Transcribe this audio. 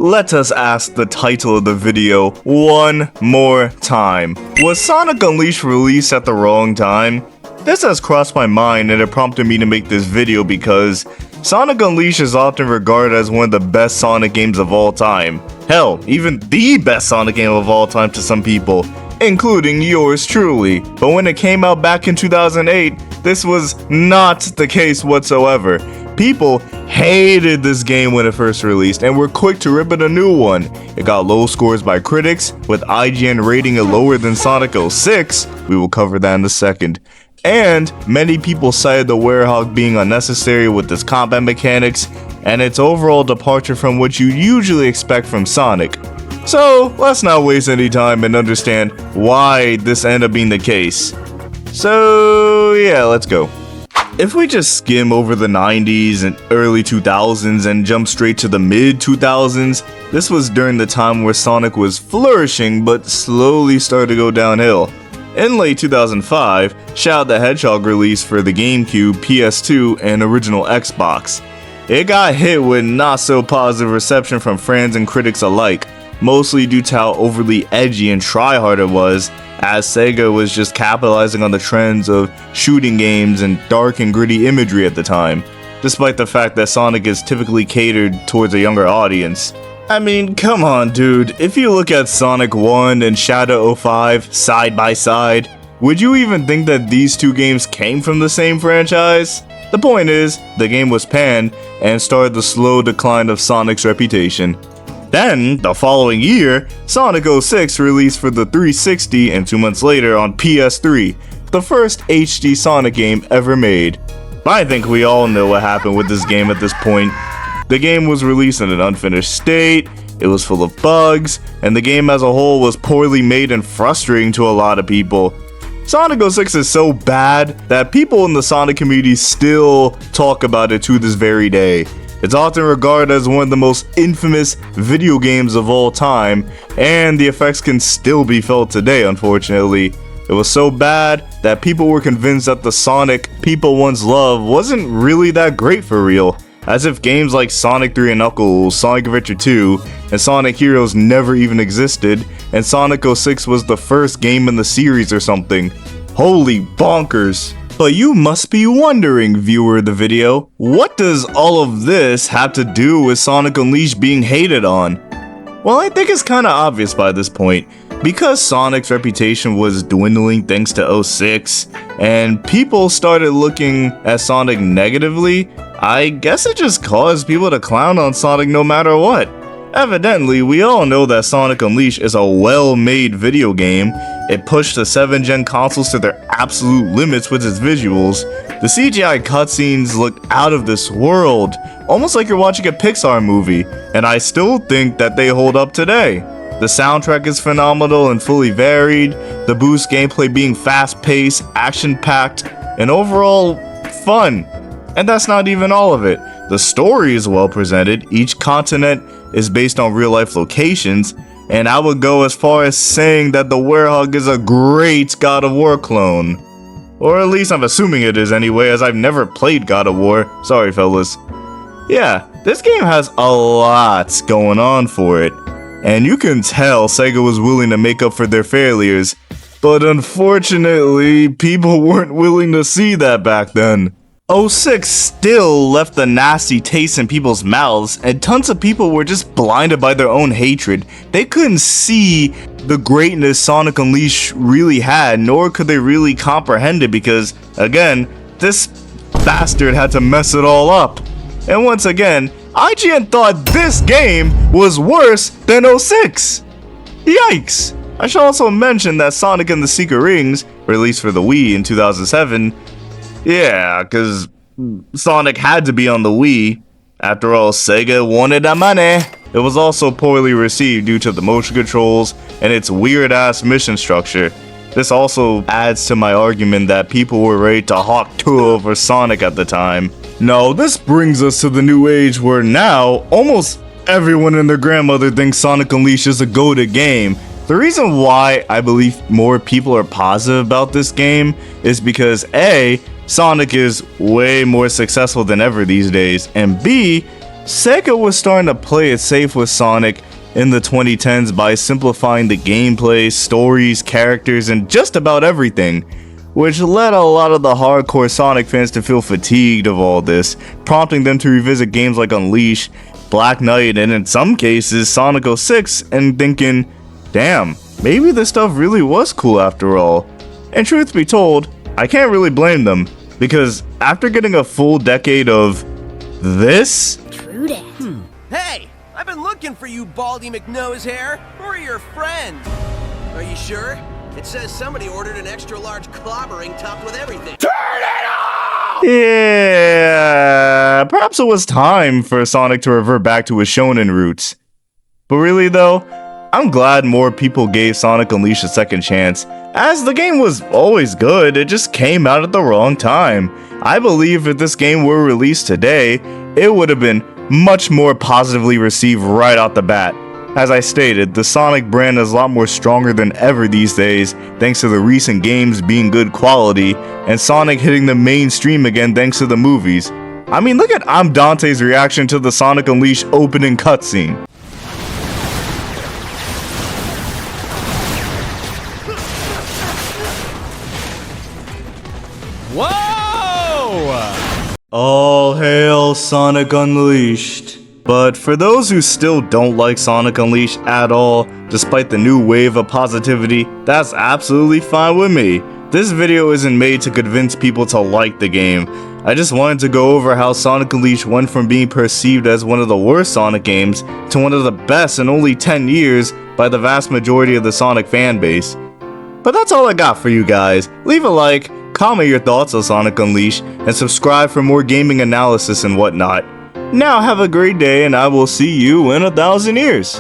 Let us ask the title of the video one more time. Was Sonic Unleashed released at the wrong time? This has crossed my mind and it prompted me to make this video because Sonic Unleashed is often regarded as one of the best Sonic games of all time. Hell, even the best Sonic game of all time to some people, including yours truly. But when it came out back in 2008, this was not the case whatsoever. People hated this game when it first released and were quick to rip it a new one. It got low scores by critics, with IGN rating it lower than Sonic 06, we will cover that in a second. And many people cited the Werehog being unnecessary with its combat mechanics and its overall departure from what you usually expect from Sonic. So let's not waste any time and understand why this ended up being the case. So yeah, let's go. If we just skim over the 90s and early 2000s and jump straight to the mid 2000s, this was during the time where Sonic was flourishing but slowly started to go downhill. In late 2005, Sonicthehedgehog the Hedgehog released for the GameCube, PS2, and original Xbox. It got hit with not so positive reception from fans and critics alike, mostly due to how overly edgy and tryhard it was, as Sega was just capitalizing on the trends of shooting games and dark and gritty imagery at the time, despite the fact that Sonic is typically catered towards a younger audience. I mean, come on dude, if you look at Sonic 1 and Shadow 05 side by side, would you even think that these two games came from the same franchise? The point is, the game was panned and started the slow decline of Sonic's reputation. Then, the following year, Sonic 06 released for the 360 and 2 months later on PS3, the first HD Sonic game ever made. I think we all know what happened with this game at this point. The game was released in an unfinished state, it was full of bugs, and the game as a whole was poorly made and frustrating to a lot of people. Sonic 06 is so bad that people in the Sonic community still talk about it to this very day. It's often regarded as one of the most infamous video games of all time, and the effects can still be felt today, unfortunately. It was so bad that people were convinced that the Sonic people once loved wasn't really that great for real, as if games like Sonic 3 and Knuckles, Sonic Adventure 2, and Sonic Heroes never even existed, and Sonic 06 was the first game in the series or something. Holy bonkers. But you must be wondering, viewer of the video, what does all of this have to do with Sonic Unleashed being hated on? Well, I think it's kinda obvious by this point. Because Sonic's reputation was dwindling thanks to 06, and people started looking at Sonic negatively, I guess it just caused people to clown on Sonic no matter what. Evidently, we all know that Sonic Unleashed is a well-made video game. It pushed the 7th gen consoles to their absolute limits with its visuals. The CGI cutscenes look out of this world, almost like you're watching a Pixar movie, and I still think that they hold up today. The soundtrack is phenomenal and fully varied, the boost gameplay being fast-paced, action-packed, and overall fun. And that's not even all of it. The story is well presented, each continent is based on real-life locations, and I would go as far as saying that the Werehog is a great God of War clone. Or at least I'm assuming it is anyway, as I've never played God of War. Sorry fellas. Yeah, this game has a lot going on for it, and you can tell Sega was willing to make up for their failures, but unfortunately, people weren't willing to see that back then. 06 still left a nasty taste in people's mouths, and tons of people were just blinded by their own hatred. They couldn't see the greatness Sonic Unleashed really had, nor could they really comprehend it because, again, this bastard had to mess it all up. And once again, IGN thought this game was worse than 06. Yikes! I should also mention that Sonic and the Secret Rings, released for the Wii in 2007, yeah, cause Sonic had to be on the Wii. After all, Sega wanted the money. It was also poorly received due to the motion controls and its weird ass mission structure. This also adds to my argument that people were ready to hawk 2 over Sonic at the time. No, this brings us to the new age where now, almost everyone and their grandmother thinks Sonic Unleashed is a goated game. The reason why I believe more people are positive about this game is because A, Sonic is way more successful than ever these days, and B, Sega was starting to play it safe with Sonic in the 2010s by simplifying the gameplay, stories, characters, and just about everything, which led a lot of the hardcore Sonic fans to feel fatigued of all this, prompting them to revisit games like Unleashed, Black Knight, and in some cases Sonic 06, and thinking, damn, maybe this stuff really was cool after all. And truth be told, I can't really blame them, because after getting a full decade of this, True that. Hey, I've been looking for you, Baldy McNosehair. We're your friends. Are you sure? It says somebody ordered an extra large clobbering topped with everything. yeah, perhaps it was time for Sonic to revert back to his shonen roots. But really though, I'm glad more people gave Sonic Unleashed a second chance, as the game was always good, it just came out at the wrong time. I believe if this game were released today, it would have been much more positively received right out the bat. As I stated, the Sonic brand is a lot more stronger than ever these days, thanks to the recent games being good quality, and Sonic hitting the mainstream again thanks to the movies. I mean, look at I'm Dante's reaction to the Sonic Unleashed opening cutscene. Whoa! All hail Sonic Unleashed. But for those who still don't like Sonic Unleashed at all, despite the new wave of positivity, that's absolutely fine with me. This video isn't made to convince people to like the game. I just wanted to go over how Sonic Unleashed went from being perceived as one of the worst Sonic games to one of the best in only 10 years by the vast majority of the Sonic fanbase. But that's all I got for you guys. Leave a like, comment your thoughts on Sonic Unleashed, and subscribe for more gaming analysis and whatnot. Now have a great day, and I will see you in 1,000 years.